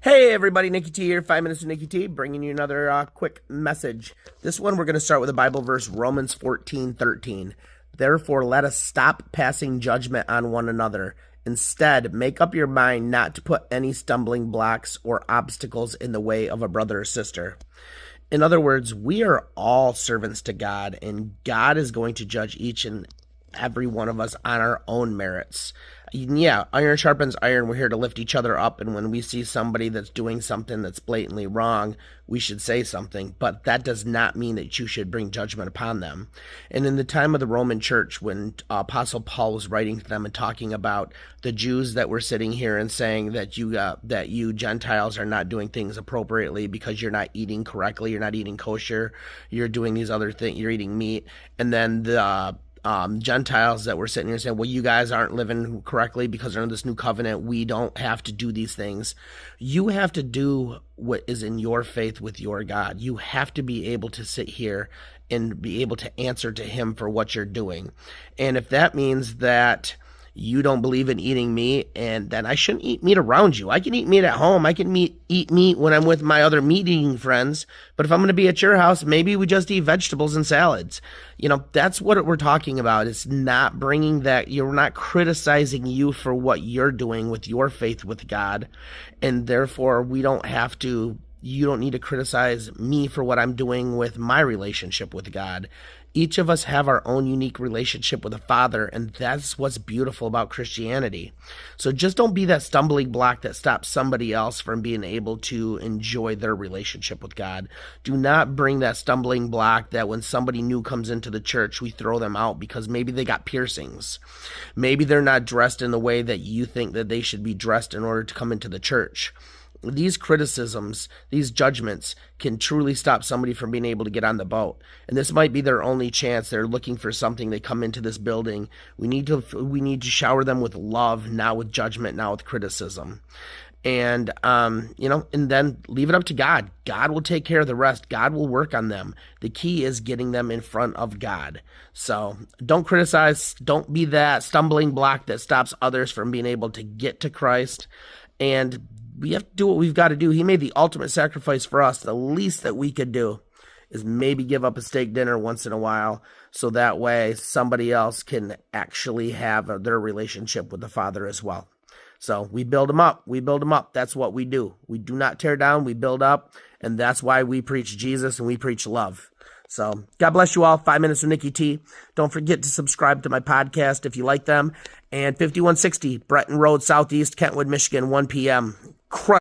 Hey everybody, Nikki T here, 5 Minutes with Nikki T, bringing you another quick message. This one we're going to start with a Bible verse, Romans 14:13. Therefore, let us stop passing judgment on one another. Instead, make up your mind not to put any stumbling blocks or obstacles in the way of a brother or sister. In other words, we are all servants to God, and God is going to judge each and every one of us on our own merits. Yeah, iron sharpens iron. We're here to lift each other up, and when we see somebody that's doing something that's blatantly wrong, we should say something, but that does not mean that you should bring judgment upon them. And in the time of the Roman church, when Apostle Paul was writing to them and talking about the Jews that were sitting here and saying that you Gentiles are not doing things appropriately because you're not eating correctly, you're not eating kosher, you're doing these other things, you're eating meat, and then the Gentiles that were sitting here saying, well, you guys aren't living correctly because they're in this new covenant. We don't have to do these things. You have to do what is in your faith with your God. You have to be able to sit here and be able to answer to him for what you're doing. And if that means that you don't believe in eating meat, and then I shouldn't eat meat around you. I can eat meat at home. I can eat meat when I'm with my other meat-eating friends. But if I'm going to be at your house, maybe we just eat vegetables and salads. That's what we're talking about. It's not bringing that. You're not criticizing you for what you're doing with your faith with God. And therefore, we don't have to. You don't need to criticize me for what I'm doing with my relationship with God. Each of us have our own unique relationship with the Father, and that's what's beautiful about Christianity. So just don't be that stumbling block that stops somebody else from being able to enjoy their relationship with God. Do not bring that stumbling block that when somebody new comes into the church, we throw them out because maybe they got piercings. Maybe they're not dressed in the way that you think that they should be dressed in order to come into the church. These criticisms, these judgments can truly stop somebody from being able to get on the boat. And this might be their only chance. They're looking for something. They come into this building. We need to shower them with love, not with judgment, not with criticism. And, and then leave it up to God. God will take care of the rest. God will work on them. The key is getting them in front of God. So don't criticize. Don't be that stumbling block that stops others from being able to get to Christ. And we have to do what we've got to do. He made the ultimate sacrifice for us. The least that we could do is maybe give up a steak dinner once in a while so that way somebody else can actually have their relationship with the Father as well. So we build them up. We build them up. That's what we do. We do not tear down. We build up. And that's why we preach Jesus and we preach love. So God bless you all. 5 Minutes with Nikki T. Don't forget to subscribe to my podcast if you like them. And 5160 Breton Road, Southeast, Kentwood, Michigan, 1 p.m.